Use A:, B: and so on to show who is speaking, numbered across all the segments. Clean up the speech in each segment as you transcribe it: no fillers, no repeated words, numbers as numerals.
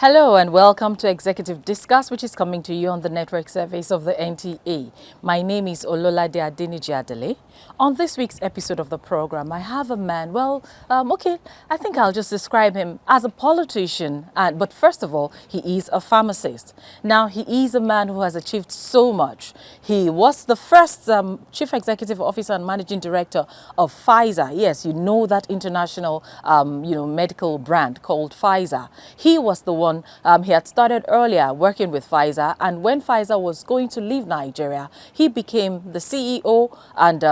A: Hello and welcome to Executive Discourse, which is coming to you on the network service of the NTA. My name is Ololade Adeniji Adele. On this week's episode of the program, I have a man, I think I'll just describe him as a politician. But first of all, he is a pharmacist. Now, he is a man who has achieved so much. He was the first Chief Executive Officer and Managing Director of Pfizer. Yes, you know that international, medical brand called Pfizer. He was the one, he had started earlier working with Pfizer, and when Pfizer was going to leave Nigeria, he became the CEO and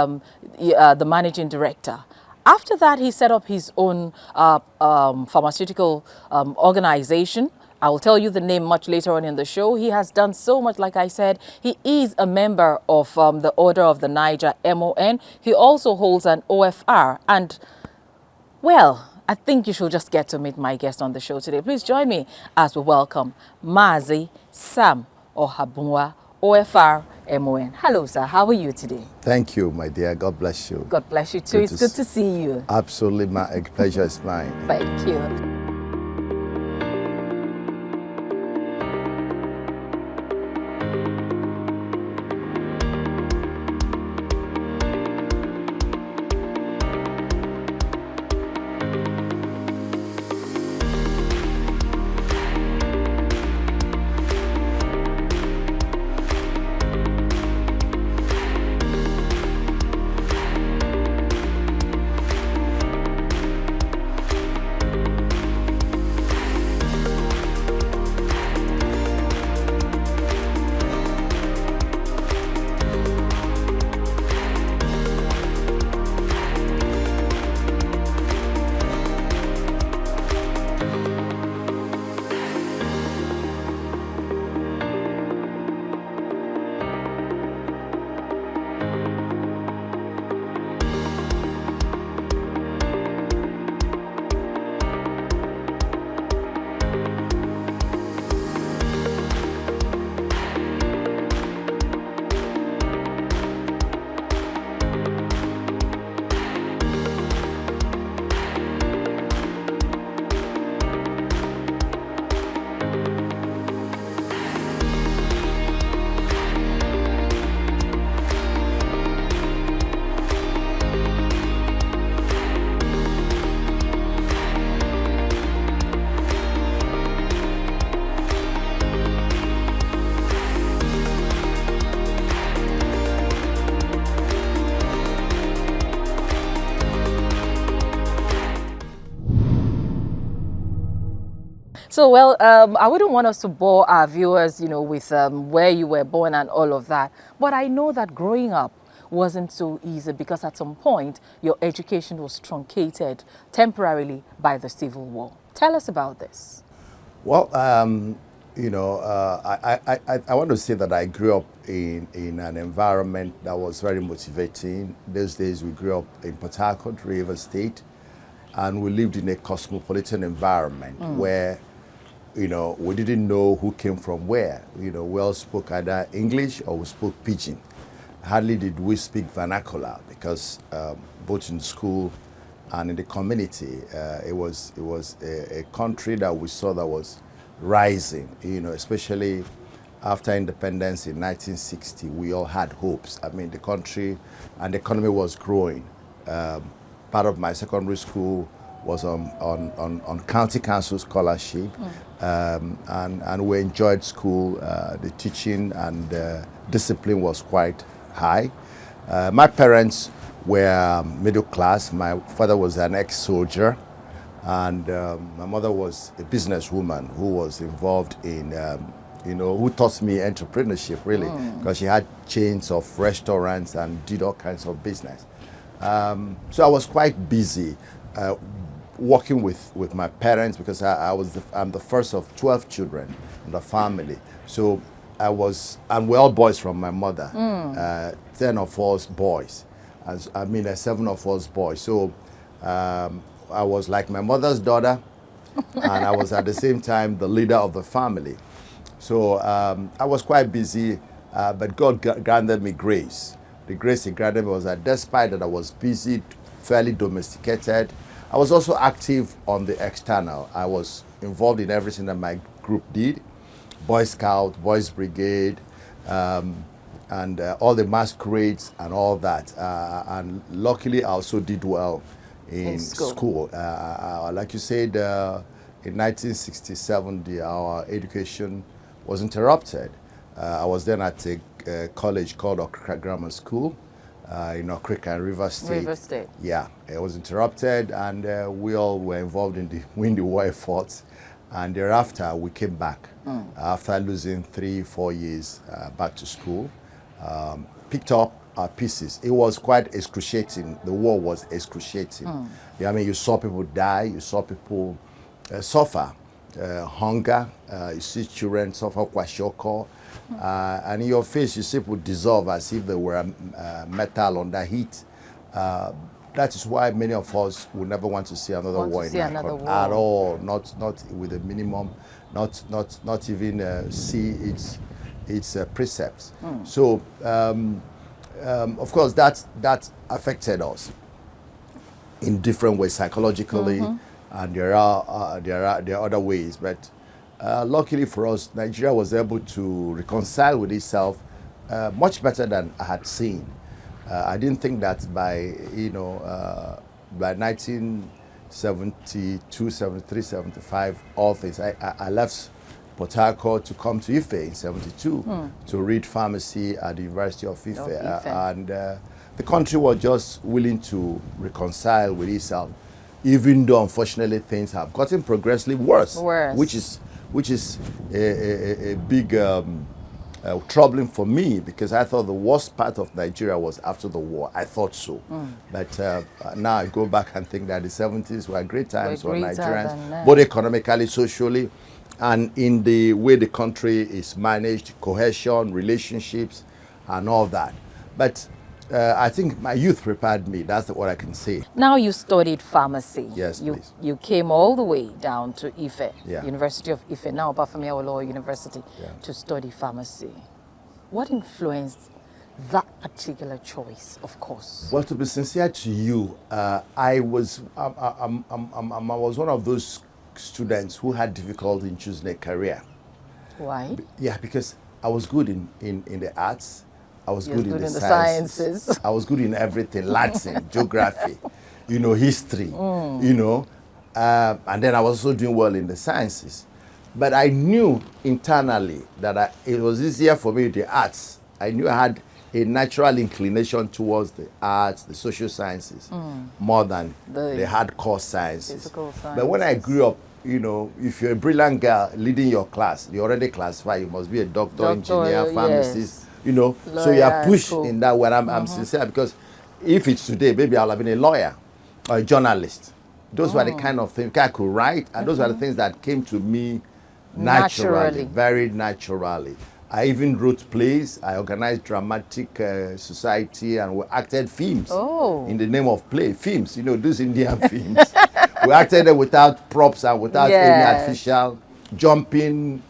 A: the managing director. After that, he set up his own pharmaceutical organization. I will tell you the name much later on in the show. He has done so much, like I said. He is a member of the Order of the Niger, MON. He also holds an OFR. And, well, I think you should just get to meet my guest on the show today. Please join me as we welcome Mazi Sam Ohabunwa, OFR, MON. Hello, sir. How are you today?
B: Thank you, my dear. God bless you.
A: God bless you too. It's good to see you.
B: Absolutely. My pleasure is mine.
A: Thank you. So, I wouldn't want us to bore our viewers, with where you were born and all of that. But I know that growing up wasn't so easy because at some point your education was truncated temporarily by the Civil War. Tell us about this.
B: Well, I want to say that I grew up in an environment that was very motivating. Those days we grew up in Port Harcourt, River State, and we lived in a cosmopolitan environment where we didn't know who came from where. We all spoke either English or we spoke Pidgin. Hardly did we speak vernacular because both in school and in the community, it was a country that we saw that was rising. Especially after independence in 1960, we all had hopes. I mean, the country and the economy was growing. Part of my secondary school was on county council scholarship, and we enjoyed school. The teaching and discipline was quite high. My parents were middle class. My father was an ex-soldier, and my mother was a businesswoman who was involved in, who taught me entrepreneurship, really, because she had chains of restaurants and did all kinds of business. So I was quite busy working with my parents because I'm the first of 12 children in the family. So and we're all boys from my mother, 10 of us boys, 7 of us boys. So I was like my mother's daughter, and I was at the same time the leader of the family. So I was quite busy, but God granted me grace. The grace He granted me was that despite that I was busy, fairly domesticated, I was also active on the external. I was involved in everything that my group did. Boy Scout, Boys Brigade, and all the masquerades and all that. And luckily, I also did well in school. Like you said, in 1967, our education was interrupted. I was then at a college called Okrika Grammar School in Okrika, River State.
A: River State.
B: Yeah, it was interrupted, and we all were involved in the war efforts. And thereafter, we came back after losing 3-4 years back to school. Picked up our pieces. It was quite excruciating. The war was excruciating. Yeah, I mean, you saw people die. You saw people suffer hunger. You see children suffer kwashiorkor. And in your face, you see people dissolve as if they were metal under heat. That is why many of us will never want to see another war in our country at all. Not with a minimum. Not even see its precepts. So, of course, that affected us in different ways psychologically, and there are other ways. But luckily for us, Nigeria was able to reconcile with itself much better than I had seen. I didn't think that by 1972, 73, 75, all things. I left Port Harcourt to come to Ife in 72 to read pharmacy at the University of Ife. And the country was just willing to reconcile with itself, even though unfortunately things have gotten progressively worse. Which is a big troubling for me, because I thought the worst part of Nigeria was after the war. I thought so. But now I go back and think that the 70s were great times for Nigerians, both economically, socially, and in the way the country is managed, cohesion, relationships, and all that. But I think my youth prepared me. That's what I can say.
A: Now you studied pharmacy.
B: Yes, please.
A: You came all the way down to Ife,
B: Yeah.
A: University of Ife, now Obafemi Awolowo University, to study pharmacy. What influenced that particular choice, of course?
B: Well, to be sincere to you, I was one of those students who had difficulty in choosing a career.
A: Why?
B: Yeah, because I was good in the arts. I was good in the
A: sciences.
B: I was good in everything, Latin, geography, history, and then I was also doing well in the sciences. But I knew internally that it was easier for me with the arts. I knew I had a natural inclination towards the arts, the social sciences, more than the hardcore sciences. But when I grew up, if you're a brilliant girl leading your class, you're already classified. You must be a doctor, engineer, pharmacist.
A: Lawyer,
B: so you are pushed in that way. I'm sincere, because if it's today, maybe I'll have been a lawyer or a journalist. Those were the kind of things I could write, and those were the things that came to me naturally, very naturally. I even wrote plays. I organized dramatic society, and we acted films in the name of play. Films, those Indian films. We acted them without props and without any artificial jumping,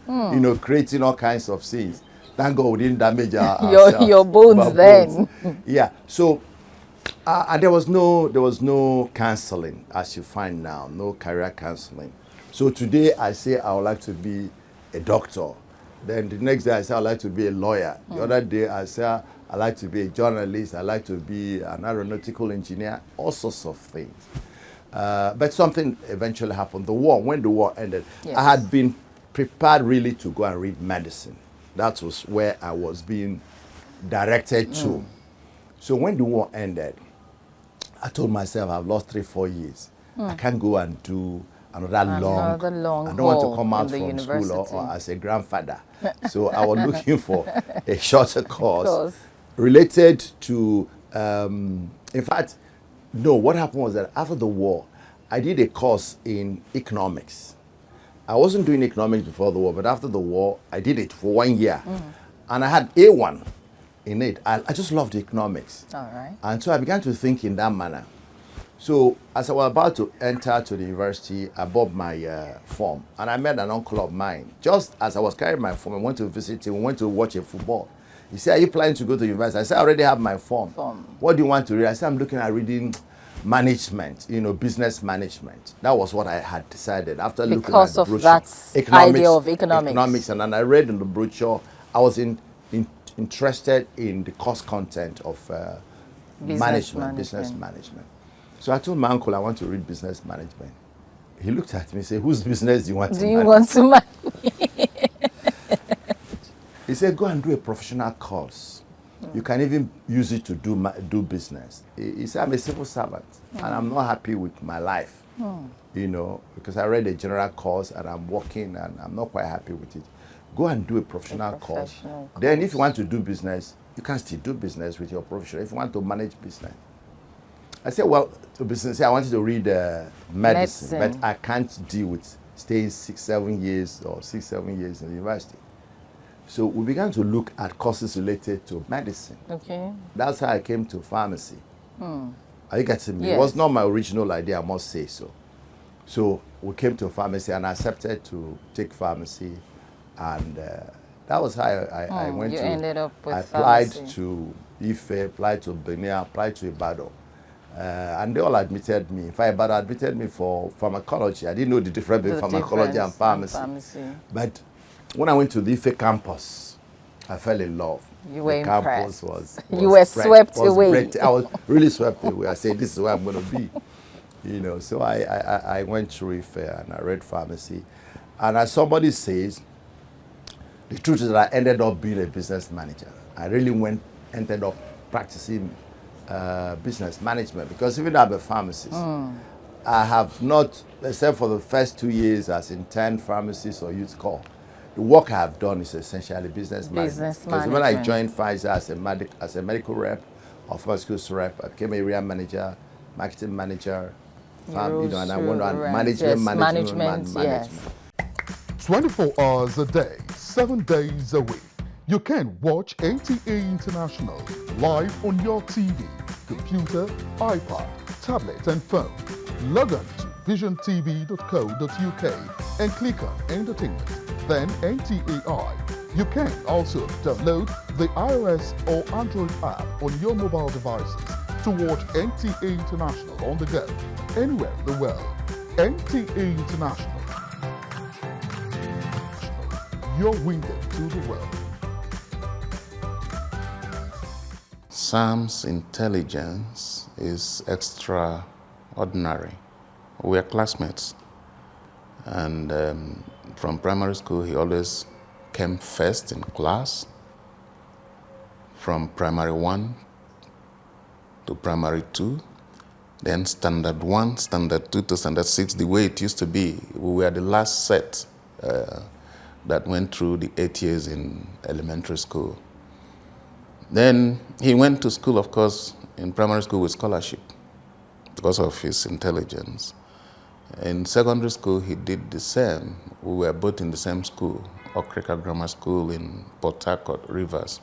B: creating all kinds of scenes. Thank God we didn't damage
A: your bones then.
B: Yeah. So, and there was no counseling, as you find now, no career counseling. So today I say I would like to be a doctor. Then the next day I say I'd like to be a lawyer. The other day I say I'd like to be a journalist. I'd like to be an aeronautical engineer. All sorts of things. But something eventually happened. When the war ended, I had been prepared really to go and read medicine. That was where I was being directed to. So when the war ended, I told myself I've lost 3-4 years. I can't go and do another long. I don't want to come out from school or as a grandfather. So I was looking for a shorter course related to, in fact, no, what happened was that after the war, I did a course in economics. I wasn't doing economics before the war, but after the war, I did it for 1 year. And I had A1 in it. I just loved economics.
A: All right.
B: And so I began to think in that manner. So as I was about to enter to the university, I bought my form. And I met an uncle of mine. Just as I was carrying my form, I went to visit him. We went to watch a football. He said, "Are you planning to go to university?" I said, "I already have my form. What do you want to read?" I said, "I'm looking at reading management, business management. That was what I had decided after looking at
A: Because
B: the
A: of
B: brochure.
A: that idea of economics.
B: And then I read in the brochure, I was interested in the course content of business management. So I told my uncle I want to read business management. He looked at me and said, whose business do you want to manage?
A: Do you want to manage?
B: He said, go and do a professional course. You can even use it to do business. He said, I'm a civil servant and I'm not happy with my life, because I read a general course and I'm working and I'm not quite happy with it. Go and do a professional course. Then if you want to do business, you can still do business with your profession. If you want to manage business. I said, well, to business, I wanted to read medicine, but I can't deal with staying 6-7 years in the university. So we began to look at courses related to medicine.
A: Okay.
B: That's how I came to pharmacy. Are you getting me?
A: Yes.
B: It was not my original idea, I must say so. So we came to pharmacy and I accepted to take pharmacy. And that was how I went
A: you
B: to.
A: ended up with
B: I applied
A: pharmacy.
B: to Ife, applied to Benin, applied to Ibadan. And they all admitted me. In fact, Ibadan admitted me for pharmacology. I didn't know the difference between pharmacology and pharmacy. But when I went to the Ife campus, I fell in love.
A: You were
B: impressed.
A: Campus
B: was
A: you were swept away.
B: I was really swept away. I said, this is where I'm going to be. So I went through Ife and I read pharmacy. And as somebody says, the truth is that I ended up being a business manager. I really ended up practicing business management because even though I'm a pharmacist, I have not, except for the first 2 years as intern pharmacist or youth corps, the work I have done is essentially business management. Because when I joined Pfizer as a medical rep or pharmaceutical rep, I became area manager, marketing manager, and I went on management.
A: Yes.
C: 24 hours a day, 7 days a week. You can watch NTA International live on your TV, computer, iPad, tablet and phone. Log on to visiontv.co.uk and click on Entertainment, then NTAI. You can also download the iOS or Android app on your mobile devices to watch NTA International on the go, anywhere in the world. NTA International, your window to the world.
D: Sam's intelligence is extraordinary. We are classmates, and from primary school he always came first in class. From primary 1 to primary 2, then standard 1, standard 2 to standard 6, the way it used to be. We were the last set that went through the 8 years in elementary school. Then he went to school, of course, in primary school with scholarship because of his intelligence. In secondary school, he did the same. We were both in the same school, Okrika Grammar School in Port Harcourt, Rivers.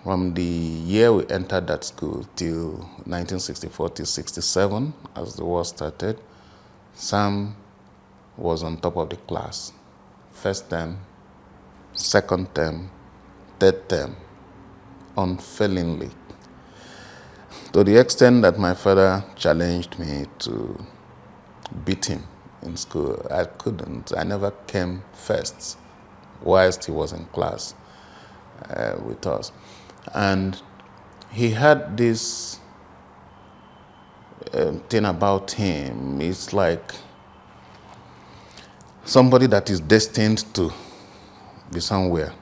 D: From the year we entered that school till 1964 till 67, as the war started, Sam was on top of the class. First term, second term, third term, unfailingly. To the extent that my father challenged me to beat him in school. I couldn't. I never came first whilst he was in class with us. And he had this thing about him. It's like somebody that is destined to be somewhere.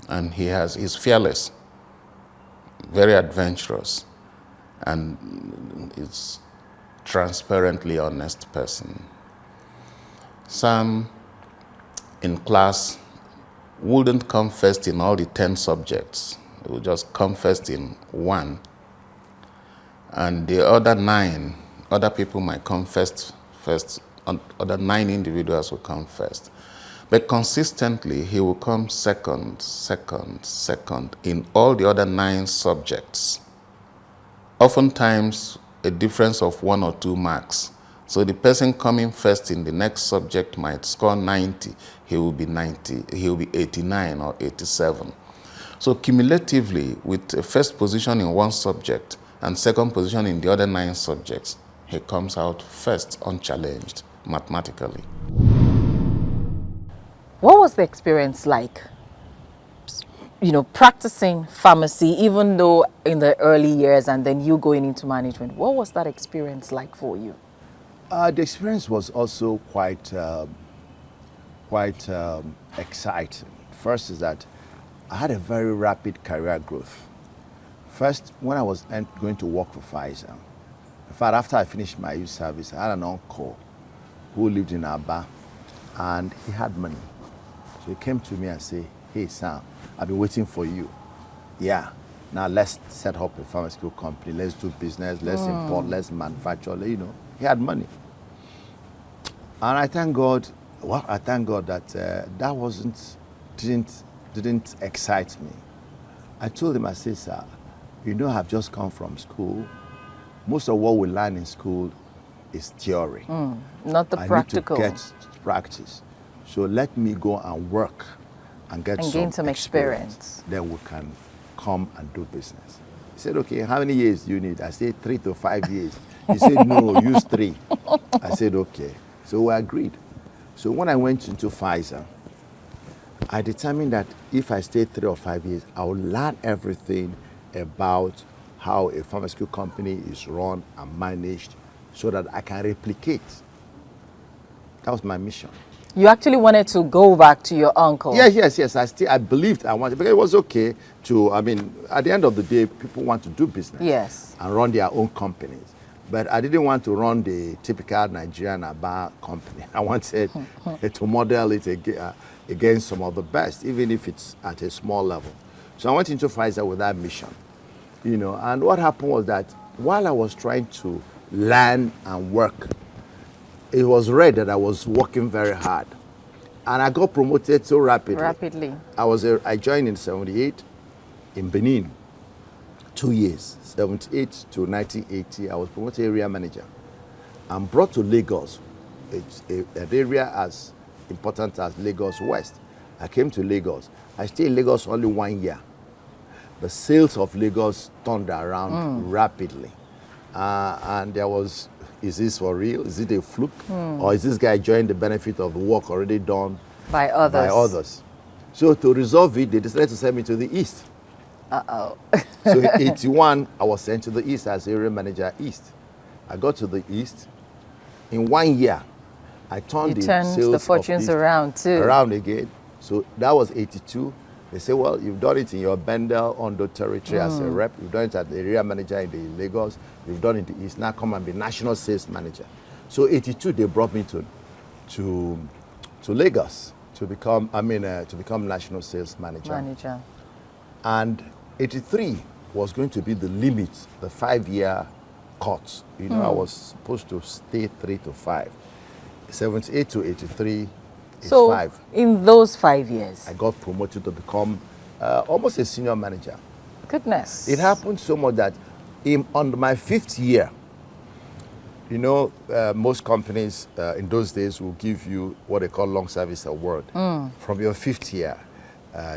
D: And he's fearless, very adventurous, and is transparently honest person. Sam, in class, wouldn't come first in all the 10 subjects. He would just come first in 1. And the other 9, other people might come first, other 9 individuals will come first. But consistently, he will come second in all the other 9 subjects. Oftentimes, a difference of 1 or 2 marks. So the person coming first in the next subject might score 90. He will be 90. He will be 89 or 87. So cumulatively, with a first position in one subject and second position in the other 9 subjects. He comes out first, unchallenged, mathematically.
A: What was the experience like, you know, practicing pharmacy, even though in the early years and then you going into management? What was that experience like for you?
B: The experience was also quite exciting. First is that I had a very rapid career growth. First, when I was going to work for Pfizer, in fact, after I finished my youth service, I had an uncle who lived in Aba, and he had money. So he came to me and said, "Hey, Sam, I've been waiting for you. Yeah, now let's set up a pharmaceutical company. Let's do business. Let's import. Let's manufacture." You know, he had money, and I thank God. Well, I thank God that that didn't excite me. I told him, I said, "Sir, you know, I've just come from school. Most of what we learn in school is theory.
A: Not the practical.
B: I need to get practice. So let me go and work and
A: gain some experience.
B: Then we can come and do business." He said, "Okay, how many years do you need?" I said, 3 to 5 years. He said, "No, use 3. I said, "Okay." So we agreed. So when I went into Pfizer, I determined that if I stayed 3 or 5 years, I would learn everything about how a pharmaceutical company is run and managed so that I can replicate. That was my mission.
A: You actually wanted to go back to your uncle?
B: Yes. I believed I wanted, because it was okay to, I mean, at the end of the day, people want to do business.
A: Yes.
B: And run their own companies. But I didn't want to run the typical Nigerian bar company. I wanted to model it against some of the best, even if it's at a small level. So I went into Pfizer with that mission. You know, and what happened was that while I was trying to learn and work, it was rare that I was working very hard. And I got promoted so rapidly. I joined in 78 in Benin, 2 years, 78 to 1980. I was promoted area manager. I'm brought to Lagos. It's an area as important as Lagos West. I came to Lagos. I stayed in Lagos only 1 year. The sales of Lagos turned around rapidly. And there was, is this for real? Is it a fluke? Or is this guy enjoying the benefit of the work already done
A: by others?
B: So to resolve it, they decided to send me to the East. So in 81, I was sent to the East as area manager East. I got to the East. In 1 year, I turned the sales
A: the fortunes around too.
B: Around again. So that was 82. They say, well, you've done it in your Bendel, Ondo territory as a rep. You've done it as the area manager in the Lagos. You've done it in the East. Now come and be national sales manager. So 82, they brought me to Lagos to become national sales manager. And 83 was going to be the limit, the 5-year cut. You know, I was supposed to stay 3 to 5. 78 to 83.
A: So
B: 5.
A: In those 5 years,
B: I got promoted to become almost a senior manager.
A: Goodness.
B: It happened so much that on my 5th year, you know, most companies in those days will give you what they call long service award. From your 5th year,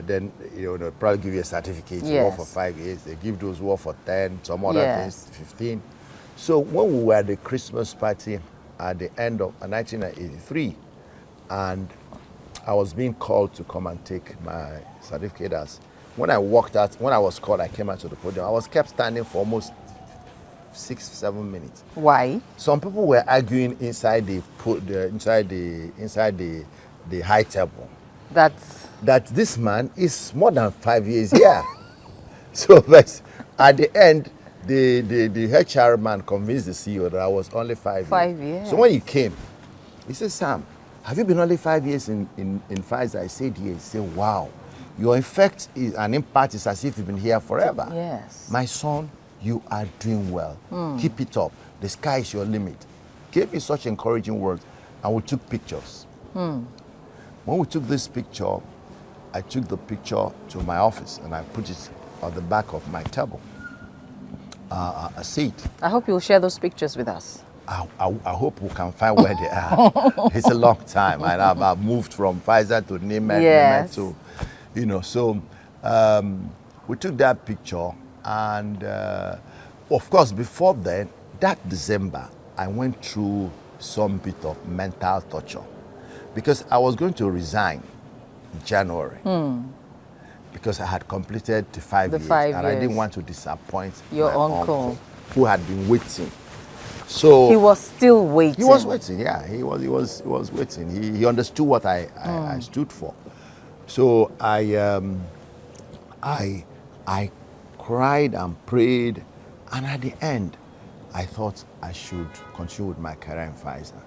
B: then you know, they'll probably give you a certificate. You work for 5 years. They give those who work for 10, some other things 15. So when we were at the Christmas party at the end of 1983, and I was being called to come and take my certificate. When I walked out, when I was called, I came out to the podium. I was kept standing for almost 6-7 minutes.
A: Why?
B: Some people were arguing inside the high table. That this man is more than 5 years here. So, but at the end, the HR man convinced the CEO that I was only 5 years.
A: 5 years.
B: So when he came, he said, "Sam, have you been only 5 years in Pfizer?" I said, "Yes." He said, "Wow, your effect and impact is as if you've been here forever."
A: Yes.
B: "My son, you are doing well. Keep it up. The sky is your limit." Gave me such encouraging words, and we took pictures. When we took this picture, I took the picture to my office and I put it on the back of my table, a seat.
A: I hope you'll share those pictures with us.
B: I hope we can find where they are. It's a long time. I've moved from Pfizer to Nimet to, you know. So we took that picture, and Of course, before then, that December, I went through some bit of mental torture because I was going to resign in January because I had completed the 5 years, and I didn't want to disappoint
A: your
B: my
A: uncle
B: who had been waiting. So
A: he was still waiting.
B: He was waiting, yeah. He was waiting. He understood what I stood for. So I cried and prayed, and at the end, I thought I should continue with my career in Pfizer.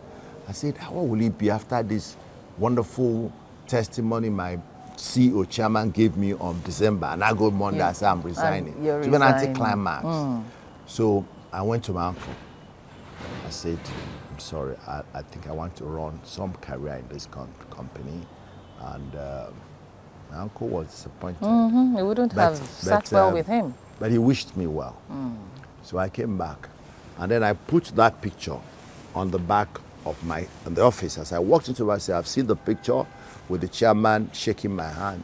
B: I said, what will it be after this wonderful testimony my CEO chairman gave me on December, and I go Monday, I said I'm resigning. It's an anticlimax. So I went to my uncle. I said, I'm sorry, I think I want to run some career in this company. And my uncle was disappointed.
A: It wouldn't have sat well with him.
B: But he wished me well. So I came back. And then I put that picture on the back of the office. As I walked into it, I said, I've seen the picture with the chairman shaking my hand.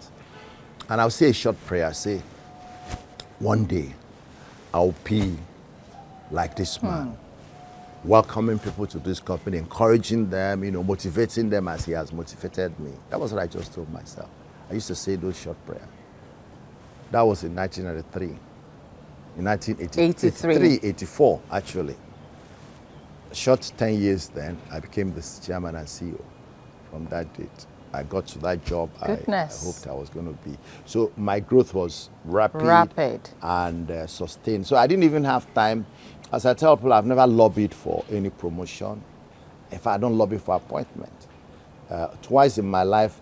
B: And I'll say a short prayer. I say, one day, I'll be like this man. Welcoming people to this company, encouraging them, motivating them as he has motivated me. That was what I just told myself. I used to say those short prayers. That was in 1993. In 1983, 84, actually. Short 10 years then, I became the chairman and CEO. From that date, I got to that job I hoped I was going to be. So my growth was rapid. And sustained. So I didn't even have time. As I tell people, I've never lobbied for any promotion. If I don't lobby for appointment. Twice in my life,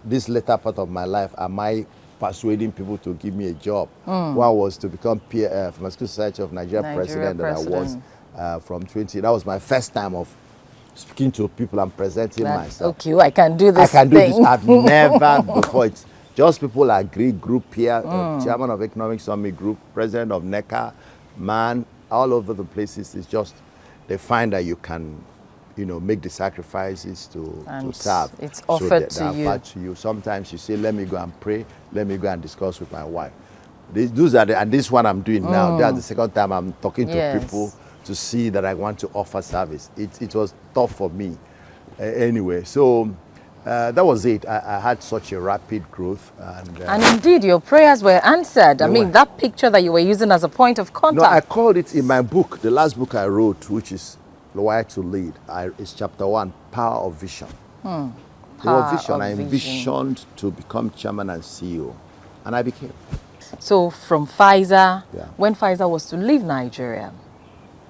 B: this later part of my life, am I persuading people to give me a job. One was to become Pharmaceutical Society of Nigeria president that I was from 20. That was my first time of speaking to people and presenting myself.
A: Okay, I can do this.
B: I've never before. It's just people agree, group here, chairman of Economic Summit Group, president of NECA, man, all over the places. It's just they find that you can, make the sacrifices to serve.
A: It's offered
B: to you. Sometimes you say, let me go and pray, let me go and discuss with my wife. And this one I'm doing now. That's the second time I'm talking to people to see that I want to offer service. It was tough for me. Anyway, so that was it. I had such a rapid growth. And
A: indeed, your prayers were answered. I mean, that picture that you were using as a point of contact.
B: No, I called it in my book, the last book I wrote, which is Why to Lead. It's chapter 1, Power of Vision. I envisioned to become chairman and CEO, and I became.
A: So from Pfizer, when Pfizer was to leave Nigeria,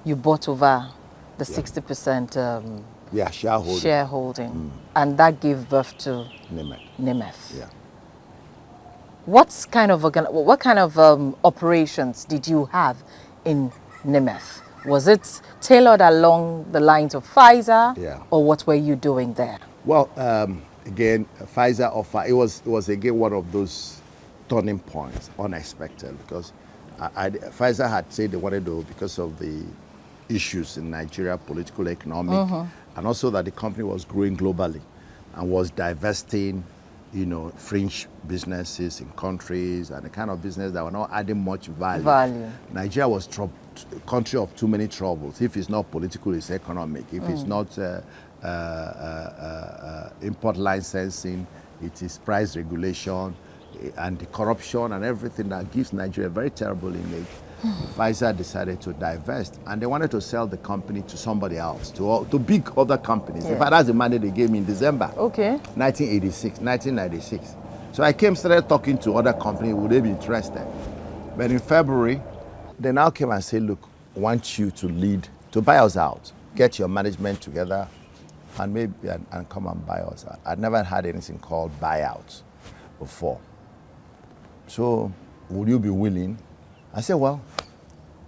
A: you bought over the 60% shareholding, and that gave birth to NIMEF.
B: Yeah.
A: What kind of operations did you have in NIMEF? Was it tailored along the lines of Pfizer, or what were you doing there?
B: Well, again, Pfizer offer, it was again one of those turning points, unexpected, because Pfizer had said they wanted to, because of the issues in Nigeria, political, economic, and also that the company was growing globally and was divesting, fringe businesses in countries and the kind of business that were not adding much value. Nigeria was a country of too many troubles. If it's not political, it's economic. If it's not import licensing, it is price regulation and the corruption and everything that gives Nigeria a very terrible image. Pfizer decided to divest, and they wanted to sell the company to somebody else, to big other companies. In fact, that's the mandate they gave me in December 1996. So I started talking to other companies, would they be interested? But in February, they now came and said, look, I want you to lead, to buy us out, get your management together, and maybe and come and buy us out. I'd never had anything called buyouts before. So would you be willing? I said, well,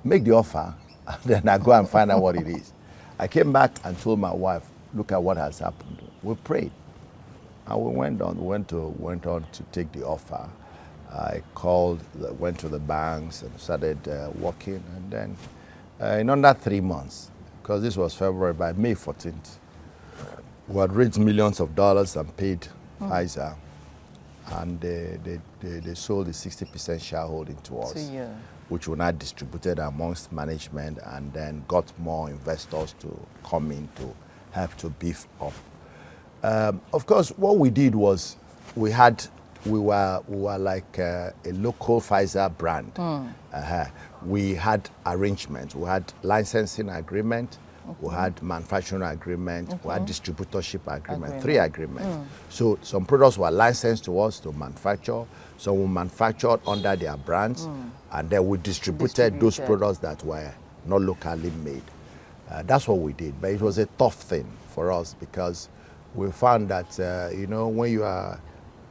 B: make the offer, and then I go and find out what it is. I came back and told my wife, look at what has happened. We prayed, and we went on to take the offer. I went to the banks and started working, and then in under 3 months, because this was February, by May 14th, we had raised millions of dollars and paid Pfizer. and they sold the 60% shareholding to us,
A: To you.
B: which we now distributed amongst management and then got more investors to come in to help to beef up. Of course, what we did was we were like a local Pfizer brand. We had arrangements. We had licensing agreement. We had manufacturing agreement. We had distributorship agreement. 3 agreements. So some products were licensed to us to manufacture. Some were manufactured under their brands, and then we distributed those products that were not locally made. That's what we did. But it was a tough thing for us because we found that you know, when you are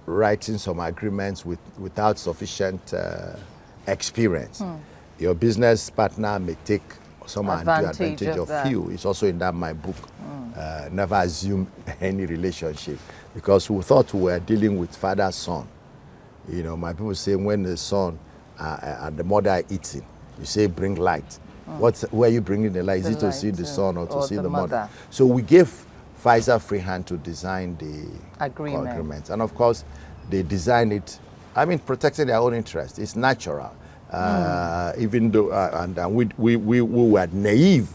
B: writing some agreements without sufficient experience, your business partner may take some advantage of you. It's also in that my book. Never assume any relationship, because we thought we were dealing with father-son. You know, my people say when the son and the mother are eating, you say bring light. Where are you bringing the light? Is it to see the son or to see the mother? So we gave Pfizer free hand to design the agreement. And of course, they designed it, I mean, protecting their own interest. It's natural. Even though, we were naive.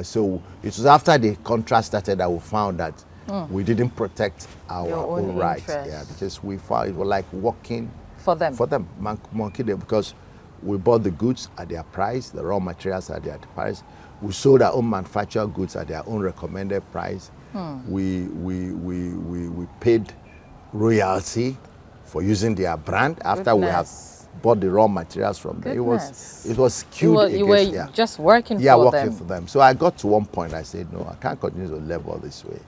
B: So it was after the contract started that we found that we didn't protect our own rights. Yeah, because we found it was like working
A: for them,
B: monkey them, because we bought the goods at their price, the raw materials at their price. We sold our own manufactured goods at their own recommended price. We paid royalty for using their brand after we have bought the raw materials from them. It was skewed.
A: You were just working for them.
B: Yeah, working for them. So I got to one point, I said, no, I can't continue to level this way.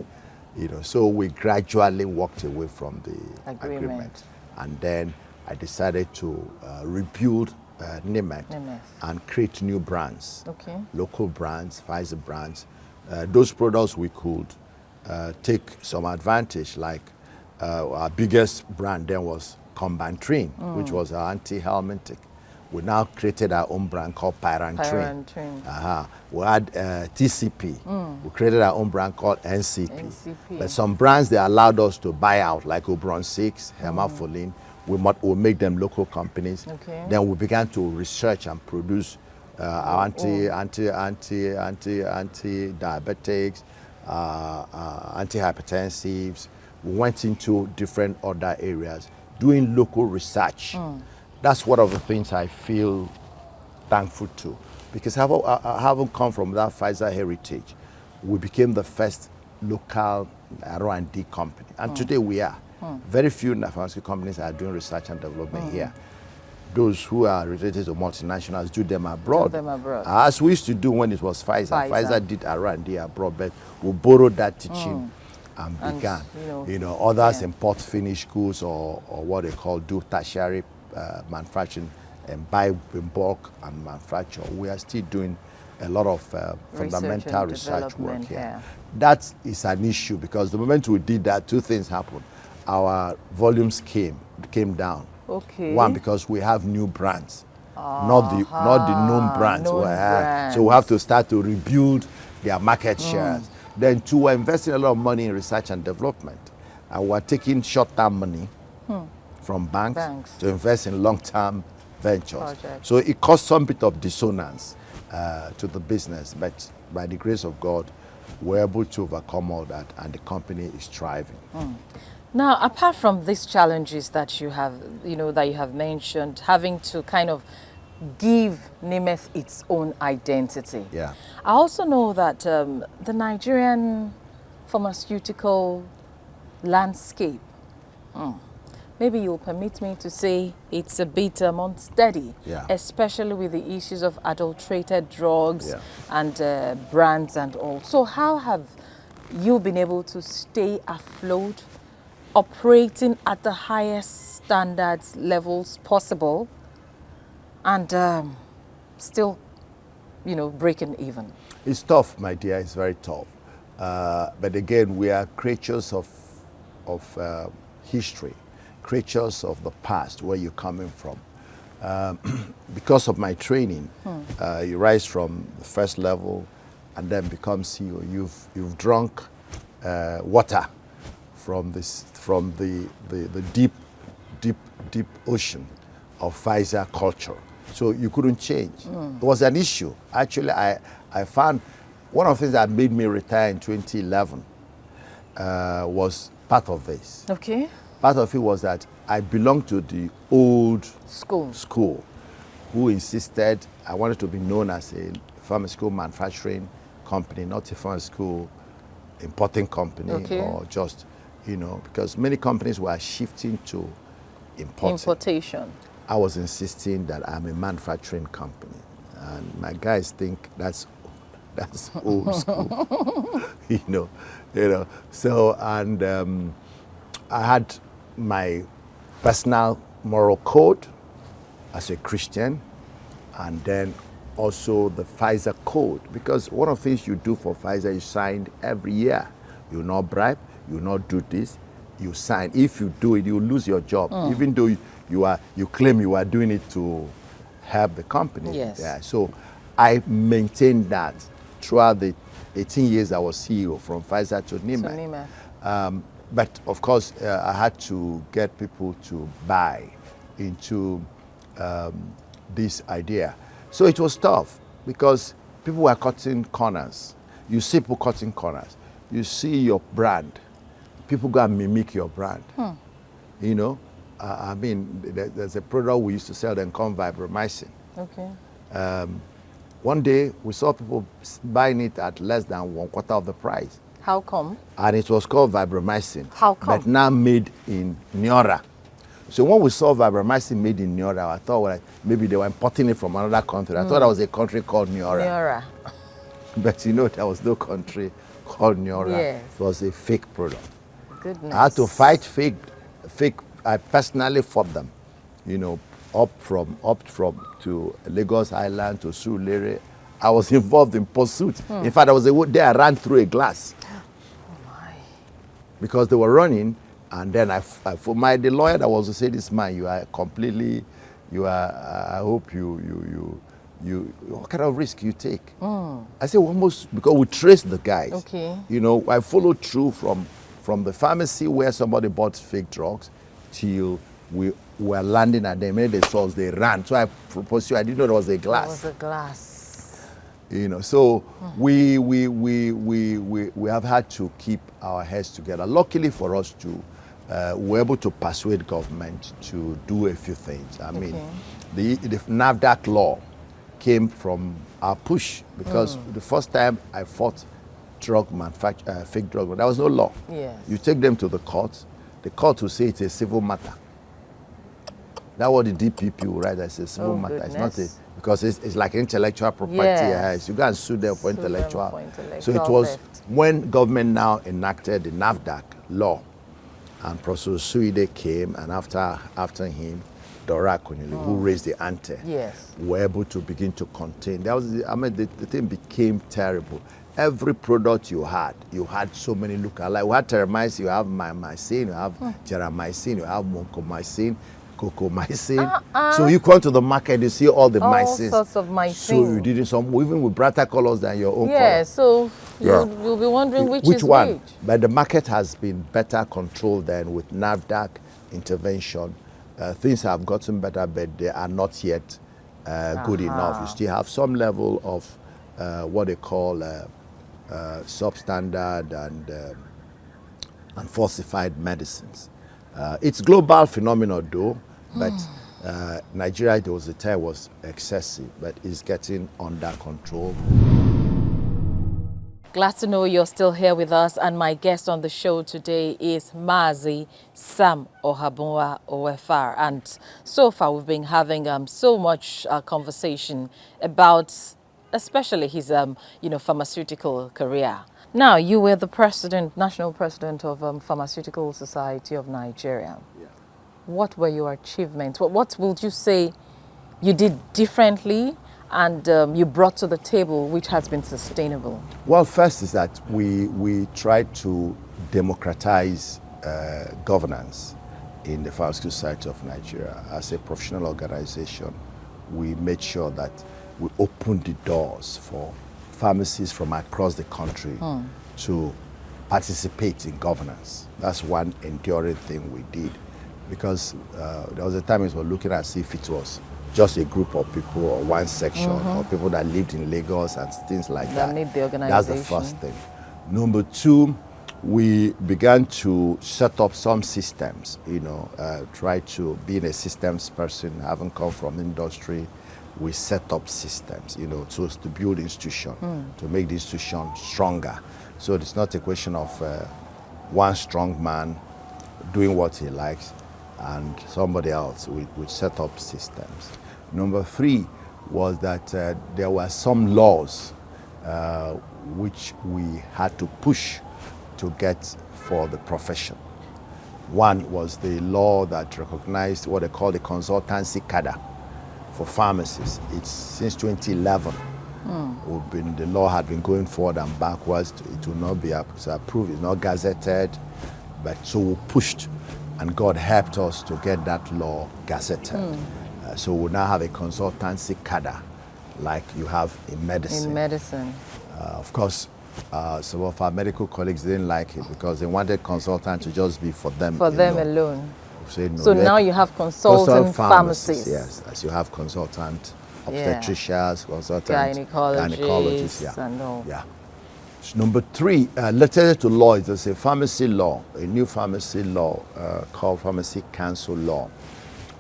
B: You know, so we gradually walked away from the agreement. And then I decided to rebuild Nimet and create new brands, local brands, Pfizer brands. Those products we could take some advantage, like our biggest brand then was Combantrin, which was our anti-helmintic. We now created our own brand called Pyrantrin. We had TCP. We created our own brand called NCP. But some brands, they allowed us to buy out, like Obron 6, Hermafolin. We make them local companies. Then we began to research and produce anti-diabetics, antihypertensives. We went into different other areas doing local research. That's one of the things I feel thankful to, because having come from that Pfizer heritage, we became the first local R&D company, and today we are. Very few pharmaceutical companies are doing research and development here. Those who are related to multinationals do them abroad. As we used to do when it was Pfizer. Pfizer did R&D abroad, but we borrowed that teaching and began. You know, others import finished goods or what they call do tertiary manufacturing and buy in bulk and manufacture. We are still doing a lot of fundamental research work here. That is an issue, because the moment we did that, 2 things happened. Our volumes came down. One, because we have new brands, not the known brands. So we have to start to rebuild their market shares. Then 2, we're investing a lot of money in research and development, and we're taking short-term money from banks to invest in long-term ventures. So it caused some bit of dissonance to the business, but by the grace of God, we're able to overcome all that, and the company is thriving.
A: Now, apart from these challenges that you have, that you have mentioned, having to kind of give Nimeth its own identity. I also know that the Nigerian pharmaceutical landscape, maybe you'll permit me to say it's a bit unsteady, especially with the issues of adulterated drugs and brands and all. So how have you been able to stay afloat, operating at the highest standards levels possible, and still, breaking even?
B: It's tough, my dear. It's very tough. But again, we are creatures of history, creatures of the past, where you're coming from. Because of my training, you rise from the first level and then become CEO. You've drunk water from the deep deep ocean of Pfizer culture. So you couldn't change. It was an issue. Actually, I found one of the things that made me retire in 2011 was part of this.
A: Okay.
B: Part of it was that I belonged to the old school who insisted I wanted to be known as a pharmaceutical manufacturing company, not a pharmaceutical importing company, or just, because many companies were shifting to
A: importation.
B: I was insisting that I'm a manufacturing company, and my guys think that's old school, So, and I had my personal moral code as a Christian, and then also the Pfizer code, because one of the things you do for Pfizer, you signed every year. You will not bribe, you will not do this, you sign. If you do it, you will lose your job, even though you claim you are doing it to help the company.
A: Yes.
B: Yeah. So I maintained that throughout the 18 years I was CEO, from Pfizer to NIMA. But of course, I had to get people to buy into this idea. So it was tough because people were cutting corners. You see people cutting corners. You see your brand. People go and mimic your brand. I mean, there's a product we used to sell then called Vibromycin.
A: Okay.
B: One day, we saw people buying it at less than 1/4 of the price.
A: How come?
B: And it was called Vibromycin.
A: How come?
B: But now made in Niora. So when we saw Vibromycin made in Niora, I thought maybe they were importing it from another country. I thought there was a country called Niora. But there was no country called Niora.
A: Yes.
B: It was a fake product.
A: Goodness.
B: I had to fight fake. I personally fought them, up from to Lagos Island to Surulere. I was involved in pursuit. In fact, there was a day I ran through a glass.
A: Oh my.
B: Because they were running, and then the lawyer that was to say, this man, I hope what kind of risk you take? I said, almost, because we traced the guys.
A: Okay.
B: I followed through from the pharmacy where somebody bought fake drugs till we were landing at them. When they saw us, they ran. So I proposed to you, I didn't know there was a glass.
A: There was a glass.
B: So we have had to keep our heads together. Luckily for us, we were able to persuade government to do a few things. I mean, the NAFDAC law came from our push, because the first time I fought fake drug, there was no law.
A: Yes.
B: You take them to the court will say it's a civil matter. That's what the DPP will write, as a civil matter.
A: Goodness.
B: It's not because it's like intellectual property.
A: Yes.
B: You go and sue them for intellectual. So it
A: theft.
B: was when government now enacted the NAFDAC law, and Professor Suide came, and after him, Dora Akunyili, who raised the ante, were able to begin to contain. The thing became terrible. Every product you had so many lookalikes. We had terramycin, you have mycin, you have gerramycin, you have mucomycin, cocomycin. So you come to the market, you see all the mycins.
A: All sorts of mycin.
B: So you did some even with brighter colors than your own color.
A: Yeah, so you'll be wondering which
B: one.
A: Which.
B: But the market has been better controlled than with NAFDAC intervention. Things have gotten better, but they are not yet good enough. You still have some level of what they call substandard and falsified medicines. It's global phenomenon though, but Nigeria, there was a time was excessive, but it's getting under control.
A: Glad to know you're still here with us, and my guest on the show today is Mazi Sam Ohabunwa OFR. And so far we've been having so much conversation about especially his pharmaceutical career. Now, you were the national president of Pharmaceutical Society of Nigeria.
B: Yeah.
A: What were your achievements? What would you say you did differently and you brought to the table which has been sustainable?
B: Well, first is that we tried to democratize governance in the Pharmaceutical Society of Nigeria. As a professional organization, we made sure that we opened the doors for pharmacists from across the country to participate in governance. That's one enduring thing we did. because there was a time it was looking as if it was just a group of people or one section or people that lived in Lagos and things like that.
A: That made the organization.
B: That's the first thing. Number two, we began to set up some systems, try to be a systems person, having come from industry. We set up systems, to build institution, to make the institution stronger. So it's not a question of one strong man doing what he likes and somebody else. We set up systems. Number three was that there were some laws which we had to push to get for the profession. One was the law that recognized what they call the consultancy cadre for pharmacists. It's since 2011. The law had been going forward and backwards. It will not be approved, it's not gazetted, but so we pushed, and God helped us to get that law gazetted. So we now have a consultancy cadre, like you have in medicine.
A: In medicine.
B: Of course, some of our medical colleagues didn't like it because they wanted consultant to just be for them.
A: For them alone.
B: No,
A: so now you have consultant pharmacists.
B: Yes, as you have consultant obstetricians, consultant
A: gynecologists,
B: yeah.
A: And all.
B: Yeah. So number three, related to law, there's a pharmacy law, a new pharmacy law called Pharmacy Council Law.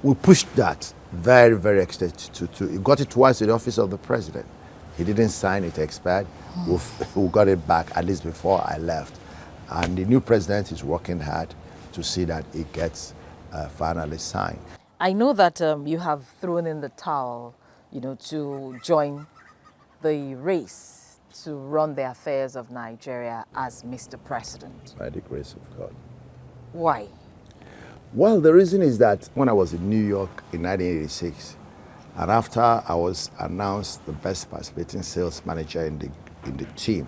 B: We pushed that very, very extensive. We got it twice in the office of the president. He didn't sign it, expired. We got it back at least before I left. And the new president is working hard to see that it gets finally signed.
A: I know that you have thrown in the towel, to join the race to run the affairs of Nigeria as Mr. President.
B: By the grace of God.
A: Why?
B: Well, the reason is that when I was in New York in 1986, and after I was announced the best participating sales manager in the team,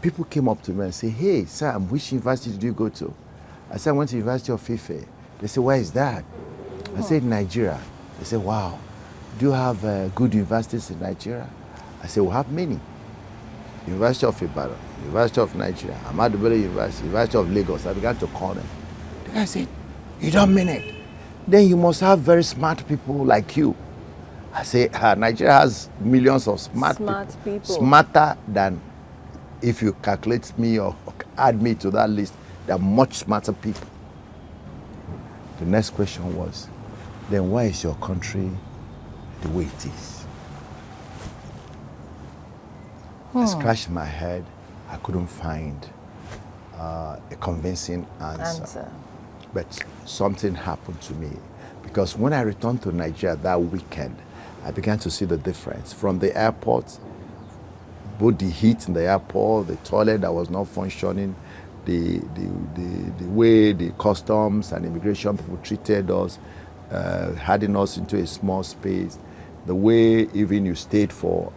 B: people came up to me and said, "Hey, Sam, which university did you go to?" I said, "I went to the University of Ife." They said, "Where is that?" I said, "Nigeria." They said, "Wow, do you have good universities in Nigeria?" I said, "We have many. University of Ibadan, University of Nigeria, Ahmadu Bello University, University of Lagos." I began to call them. The guy said, "You don't mean it? Then you must have very smart people like you." I say, Nigeria has millions of smart people. Smarter than, if you calculate me or add me to that list, there are much smarter people. The next question was, then why is your country the way it is? I scratched my head. I couldn't find a convincing answer. But something happened to me, because when I returned to Nigeria that weekend, I began to see the difference. From the airport, both the heat in the airport, the toilet that was not functioning, the way the customs and immigration people treated us, herding us into a small space, the way even you stayed for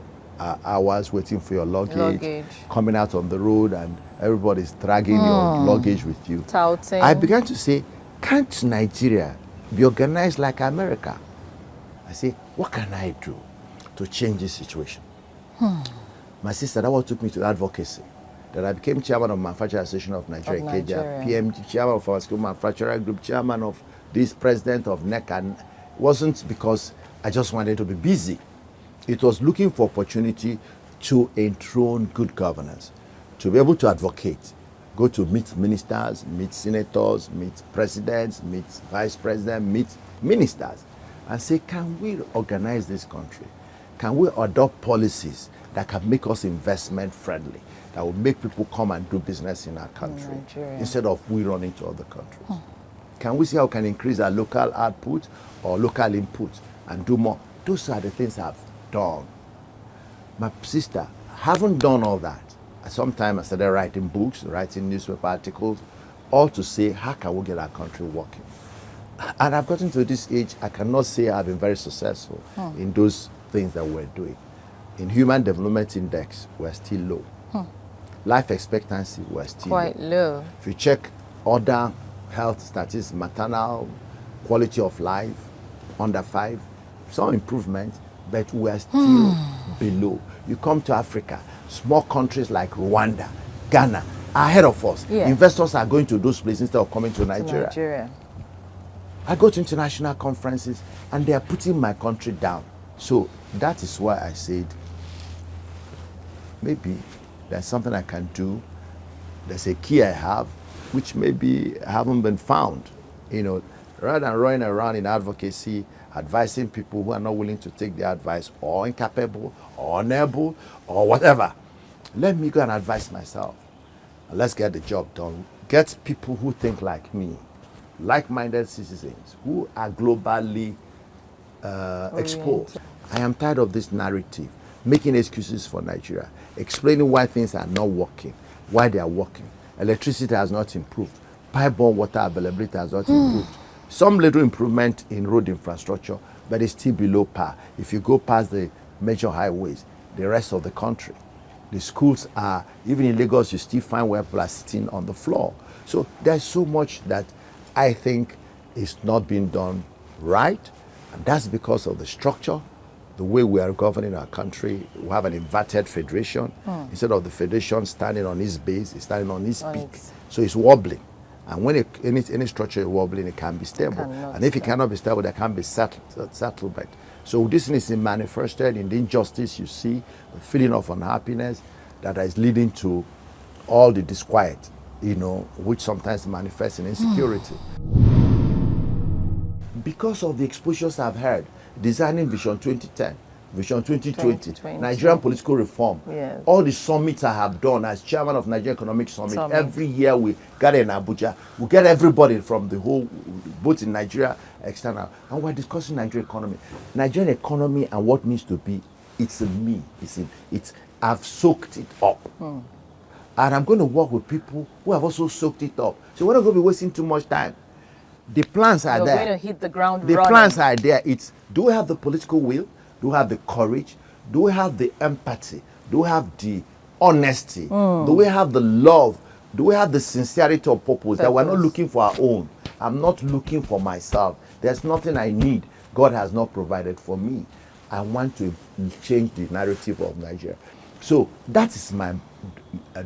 B: hours waiting for your luggage, coming out on the road and everybody's dragging your luggage with you.
A: Touting.
B: I began to say, can't Nigeria be organized like America? I say, what can I do to change this situation? My sister, that what took me to advocacy. That I became chairman of Manufacturing Association of Nigeria, PMG, chairman of our school manufacturer group, chairman of this, president of NEC. And it wasn't because I just wanted to be busy. It was looking for opportunity to enthrone good governance, to be able to advocate, go to meet ministers, meet senators, meet presidents, meet vice presidents, meet ministers, and say, can we organize this country? Can we adopt policies that can make us investment friendly, that will make people come and do business in our country, instead of we running to other countries? Can we see how we can increase our local output or local input and do more? Those are the things I've done. My sister, haven't done all that. Sometimes I started writing books, writing newspaper articles, all to say, how can we get our country working? And I've gotten to this age, I cannot say I've been very successful in those things that we're doing. In Human Development Index, we're still low. Life expectancy, we're still
A: quite low.
B: If you check other health statistics, maternal, quality of life, under 5, some improvement, but we're still below. You come to Africa, small countries like Rwanda, Ghana, are ahead of us. Investors are going to those places instead of coming to Nigeria. I go to international conferences and they are putting my country down. So that is why I said, maybe there's something I can do. There's a key I have, which maybe haven't been found. You know, rather than running around in advocacy, advising people who are not willing to take the advice, or incapable, or unable, or whatever, let me go and advise myself. And let's get the job done. Get people who think like me, like-minded citizens who are globally exposed. I am tired of this narrative, making excuses for Nigeria, explaining why things are not working, why they are working. Electricity has not improved. Pipe-borne water availability has not improved. Some little improvement in road infrastructure, but it's still below par. If you go past the major highways, the rest of the country, the schools are, even in Lagos, you still find where people are sitting on the floor. So there's so much that I think is not being done right, and that's because of the structure, the way we are governing our country. We have an inverted federation. Instead of the federation standing on its base, it's standing on its peak. So it's wobbling. And when any structure is wobbling, it can be stable. And if it cannot be stable, there can be settlement. So this is manifested in the injustice you see, the feeling of unhappiness that is leading to all the disquiet, you know, which sometimes manifests in insecurity. Because of the exposures I've heard, designing Vision 2010, Vision 2020, Nigerian political reform, all the summits I have done as chairman of Nigerian Economic Summit, every year we gather in Abuja, we get everybody from the whole, both in Nigeria, external, and we're discussing Nigerian economy. Nigerian economy and what needs to be, it's in me, I've soaked it up. And I'm going to work with people who have also soaked it up. So we're not going to be wasting too much time. The plans are there.
A: You're going to hit the ground
B: running.
A: The
B: plans are there. It's, do we have the political will? Do we have the courage? Do we have the empathy? Do we have the honesty? Do we have the love? Do we have the sincerity of purpose that we're not looking for our own? I'm not looking for myself. There's nothing I need. God has not provided for me. I want to change the narrative of Nigeria. So that is my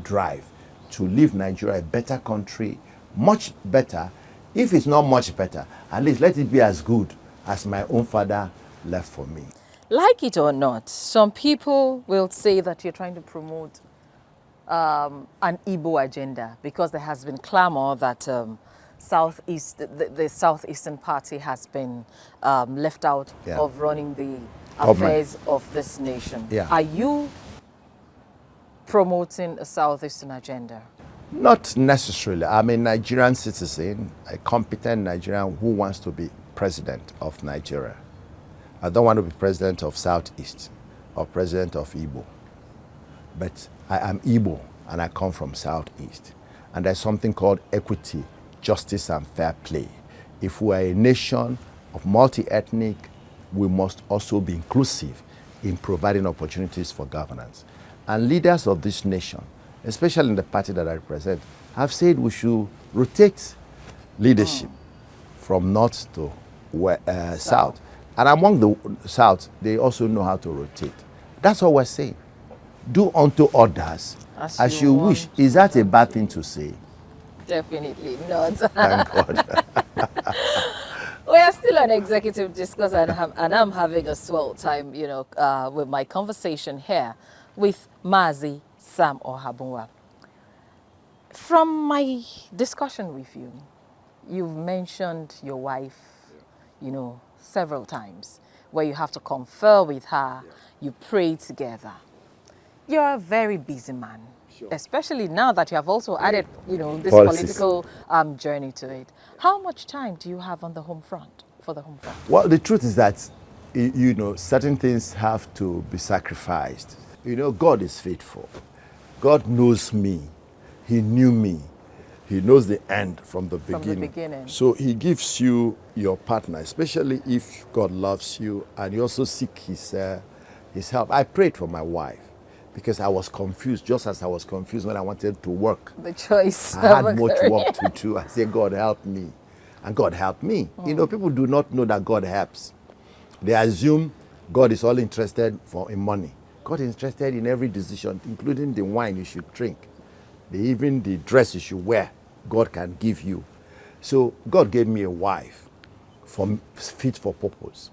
B: drive, to leave Nigeria a better country, much better. If it's not much better, at least let it be as good as my own father left for me.
A: Like it or not, some people will say that you're trying to promote an Igbo agenda, because there has been clamor that the Southeastern Party has been left out of running the affairs of this nation. Are you promoting a Southeastern agenda?
B: Not necessarily. I'm a Nigerian citizen, a competent Nigerian who wants to be president of Nigeria. I don't want to be president of Southeast or president of Igbo. But I am Igbo and I come from Southeast. And there's something called equity, justice, and fair play. If we are a nation of multi-ethnic, we must also be inclusive in providing opportunities for governance. And leaders of this nation, especially in the party that I represent, have said we should rotate leadership from north to south. And among the south, they also know how to rotate. That's what we're saying. Do unto others as you wish. Is that a bad thing to say?
A: Definitely not.
B: Thank God.
A: We are still on Executive Discourse, and I'm having a swell time, you know, with my conversation here with Mazi Sam Ohabunwa. From my discussion with you, you've mentioned your wife, you know, several times, where you have to confer with her, you pray together. You're a very busy man, especially now that you have also added, you know, this political journey to it. How much time do you have on the home front, for the home front?
B: Well, the truth is that, you know, certain things have to be sacrificed. You know, God is faithful. God knows me. He knew me. He knows the end from the beginning. So he gives you your partner, especially if God loves you and you also seek his help. I prayed for my wife because I was confused, just as I was confused when I wanted to work.
A: The choice.
B: I had much work to do. I said, God help me. And God helped me. You know, people do not know that God helps. They assume God is all interested in money. God is interested in every decision, including the wine you should drink. Even the dress you should wear, God can give you. So God gave me a wife fit for purpose.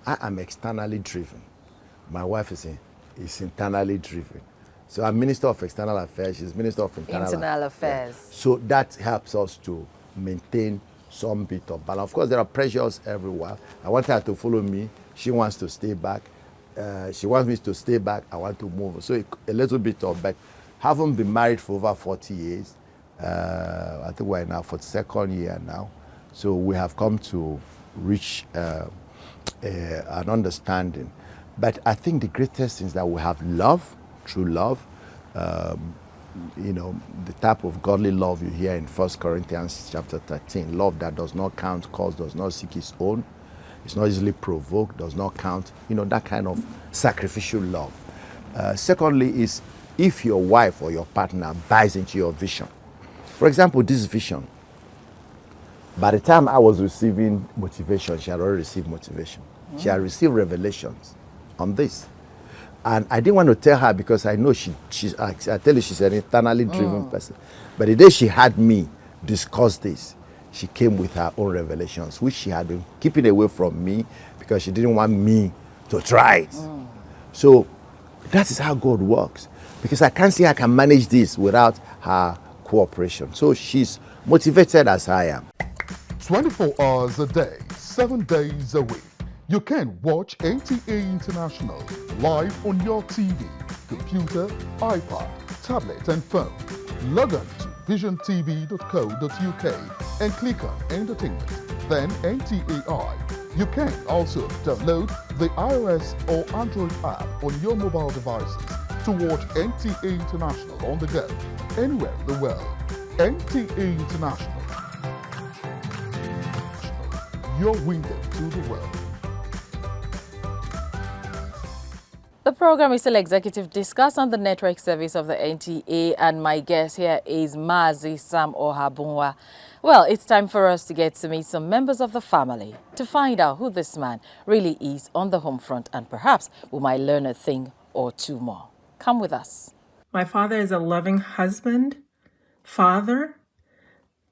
B: I am externally driven. My wife is internally driven. So I'm Minister of External Affairs, she's Minister of
A: Internal Affairs.
B: Yeah. So that helps us to maintain some bit of balance. Of course, there are pressures everywhere. I want her to follow me. She wants to stay back. She wants me to stay back. I want to move. So a little bit of, but having been married for over 40 years, I think we're in our 42nd year now. So we have come to reach an understanding. But I think the greatest thing is that we have love, true love. The type of godly love you hear in 1 Corinthians chapter 13. Love that does not count cost, does not seek its own. It's not easily provoked, does not count. That kind of sacrificial love. Secondly is if your wife or your partner buys into your vision. For example, this vision. By the time I was receiving motivation, she had already received motivation. She had received revelations on this. And I didn't want to tell her because I know I tell you she's an internally driven person. But the day she had me discuss this, she came with her own revelations, which she had been keeping away from me because she didn't want me to try it. So that is how God works. Because I can't say I can manage this without her cooperation. So she's motivated as I am.
C: 24 hours a day, 7 days a week. You can watch NTA International live on your TV, computer, iPad, tablet and phone. Log on to visiontv.co.uk and click on Entertainment, then NTAI. You can also download the iOS or Android app on your mobile devices to watch NTA International on the go, anywhere in the world. NTA International, your window to the world.
A: The program is still Executive Discuss on the network service of the NTA, and my guest here is Mazi Sam Ohabunwa. Well, it's time for us to get to meet some members of the family to find out who this man really is on the home front, and perhaps we might learn a thing or two more. Come with us.
E: My father is a loving husband, father,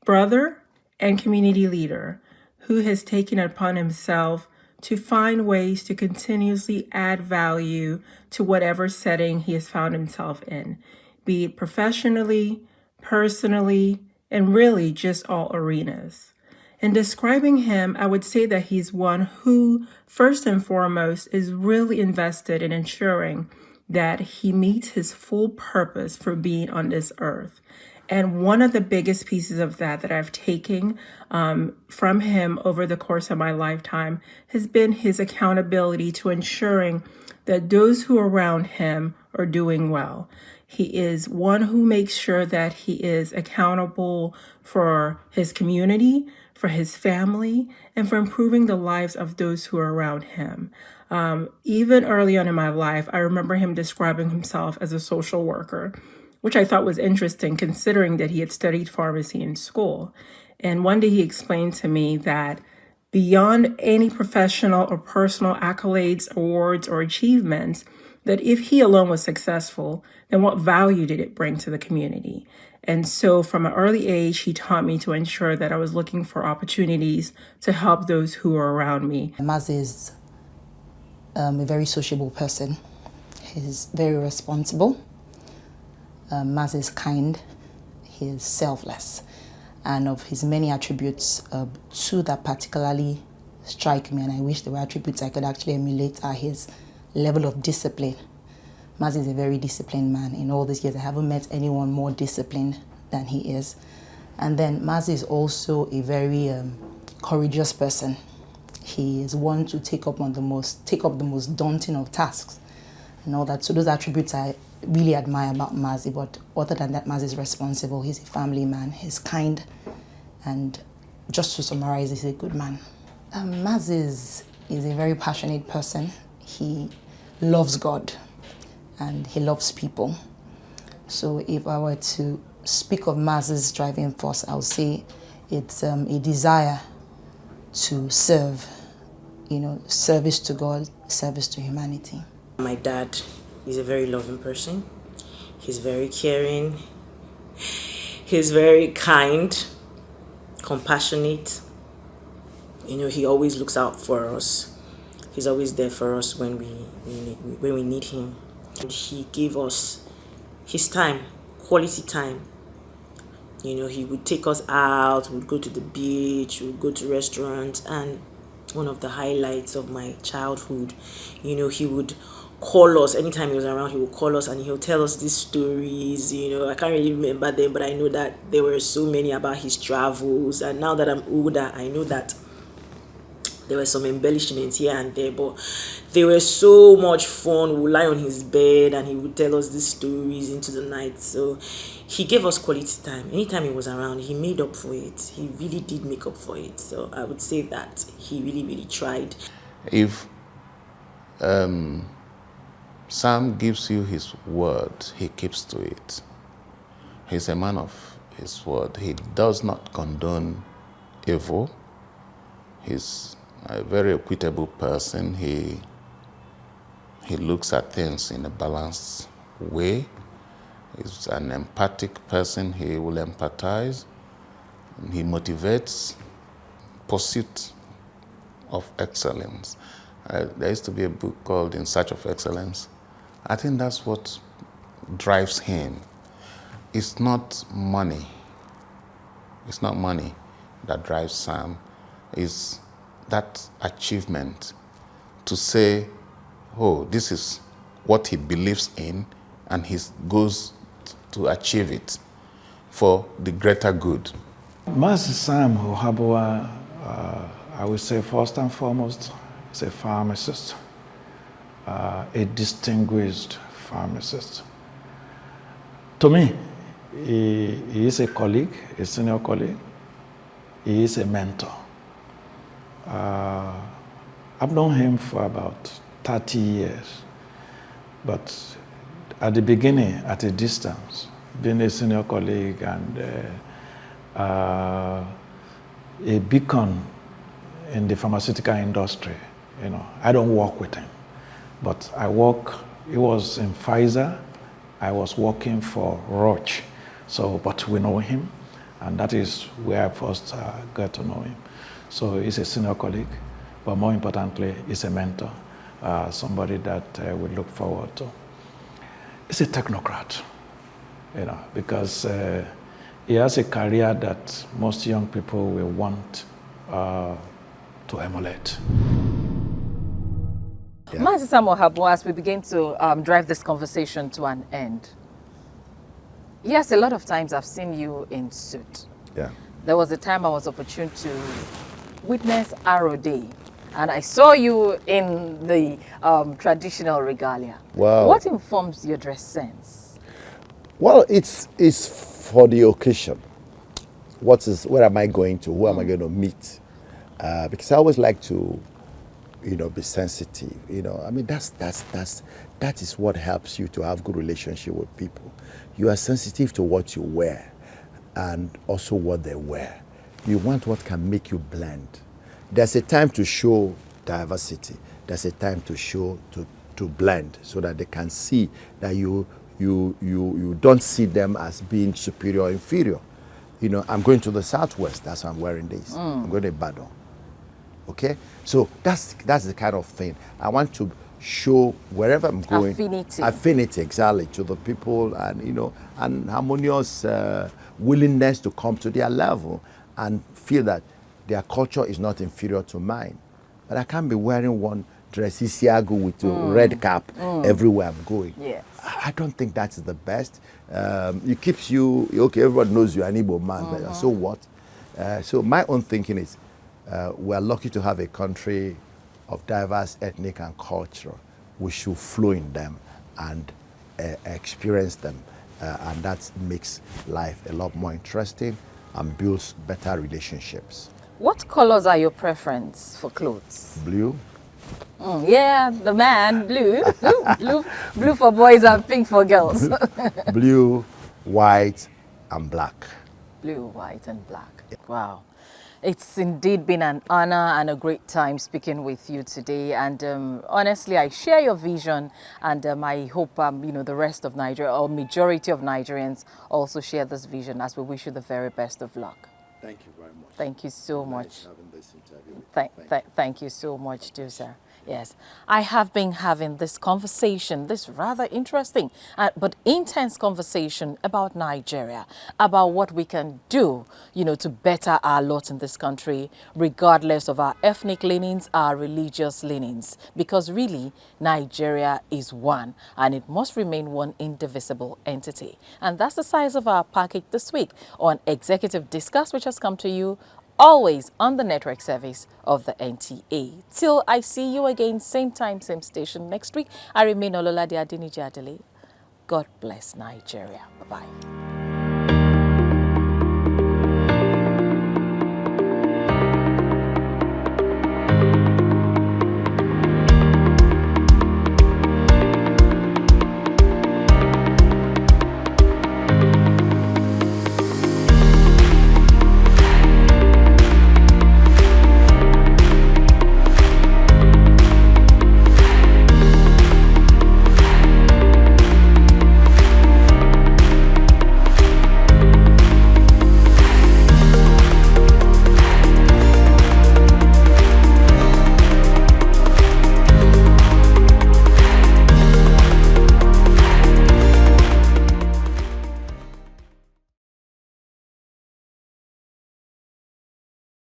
E: brother, and community leader who has taken it upon himself to find ways to continuously add value to whatever setting he has found himself in, be it professionally, personally, and really just all arenas. In describing him, I would say that he's one who, first and foremost, is really invested in ensuring that he meets his full purpose for being on this earth. And one of the biggest pieces of that I've taken from him over the course of my lifetime has been his accountability to ensuring that those who are around him are doing well. He is one who makes sure that he is accountable for his community, for his family, and for improving the lives of those who are around him. Even early on in my life, I remember him describing himself as a social worker, which I thought was interesting considering that he had studied pharmacy in school. And one day he explained to me that beyond any professional or personal accolades, awards, or achievements, that if he alone was successful, then what value did it bring to the community? And so from an early age, he taught me to ensure that I was looking for opportunities to help those who are around me.
F: Maz is a very sociable person. He's very responsible. Maz is kind, he is selfless, and of his many attributes, two that particularly strike me, and I wish there were attributes I could actually emulate, are his level of discipline. Maz is a very disciplined man. In all these years, I haven't met anyone more disciplined than he is. And then Maz is also a very courageous person. He is one to take up the most daunting of tasks and all that. So those attributes I really admire about Mazi, but other than that, Mazi is responsible. He's a family man. He's kind, and just to summarize, he's a good man. Mazi is a very passionate person. He loves God, and he loves people. So if I were to speak of Mazi's driving force, I would say it's a desire to serve, service to God, service to humanity.
G: My dad is a very loving person. He's very caring. He's very kind, compassionate. You know, he always looks out for us. He's always there for us when we need him. And he gave us his time, quality time. You know, he would take us out, we'd go to the beach, we'd go to restaurants, and one of the highlights of my childhood, you know, he would call us anytime he was around. He would call us and he'll tell us these stories. You know, I can't really remember them, but I know that there were so many about his travels. And now that I'm older, I know that there were some embellishments here and there, but they were so much fun. We would lie on his bed and he would tell us these stories into the night. So he gave us quality time. Anytime he was around, he made up for it. He really did make up for it. So I would say that he really, really tried.
D: If Sam gives you his word, he keeps to it. He's a man of his word. He does not condone evil. He's a very equitable person. He looks at things in a balanced way. He's an empathic person. He will empathize. He motivates pursuit of excellence. There used to be a book called In Search of Excellence. I think that's what drives him. It's not money. It's not money that drives Sam. It's that achievement to say, oh, this is what he believes in, and he goes to achieve it for the greater good.
H: Master Sam Ohabunwa, I would say first and foremost, is a pharmacist, a distinguished pharmacist. To me, he is a colleague, a senior colleague. He is a mentor. I've known him for about 30 years, but at the beginning, at a distance, being a senior colleague and a beacon in the pharmaceutical industry, you know, I don't work with him, but he was in Pfizer, I was working for Roche, but we know him, and that is where I first got to know him. So he's a senior colleague, but more importantly, he's a mentor, somebody that we look forward to. He's a technocrat, you know, because he has a career that most young people will want to emulate.
A: Yeah. Master Sam Ohabunwa, as we begin to drive this conversation to an end, yes, a lot of times I've seen you in suit.
B: Yeah.
A: There was a time I was opportune to witness Arrow Day, and I saw you in the traditional regalia.
B: Wow.
A: What informs your dress sense?
B: Well, it's for the occasion. Where am I going to? Who am I going to meet? Because I always like to, you know, be sensitive. You know, I mean, that is what helps you to have good relationship with people. You are sensitive to what you wear, and also what they wear. You want what can make you blend. There's a time to show diversity. There's a time to show to blend, so that they can see that you don't see them as being superior or inferior. You know, I'm going to the Southwest, that's why I'm wearing this. I'm going to Ibadan. Okay? So that's the kind of thing. I want to show wherever I'm going. Affinity, exactly, to the people, and, you know, and harmonious willingness to come to their level and feel that their culture is not inferior to mine. But I can't be wearing one dress, Isiago, with a red cap everywhere I'm going.
A: Yes.
B: I don't think that's the best. It keeps you, okay, everybody knows you're an Igbo man, but so what? So my own thinking is, we're lucky to have a country of diverse ethnic and culture. We should flow in them and experience them. And that makes life a lot more interesting and builds better relationships.
A: What colors are your preference for clothes?
B: Blue.
A: Yeah, the man, blue. Blue for boys and pink for girls.
B: Blue, white, and black.
A: Blue, white, and black. Wow. It's indeed been an honor and a great time speaking with you today. And honestly, I share your vision, and I hope you know, the rest of Nigeria, or majority of Nigerians, also share this vision, as we wish you the very best of luck.
B: Thank you very much.
A: Thank you so much.
B: Nice having this this interview with you.
A: Thank you so much, too, sir. Yes, I have been having this conversation, this rather interesting but intense conversation about Nigeria, about what we can do, to better our lot in this country, regardless of our ethnic leanings, our religious leanings, because really Nigeria is one and it must remain one indivisible entity. And that's the size of our package this week on Executive Discourse, which has come to you always on the network service of the NTA. Till I see you again, same time, same station next week, I remain Ololade Adeniji Adele. God bless Nigeria. Bye-bye.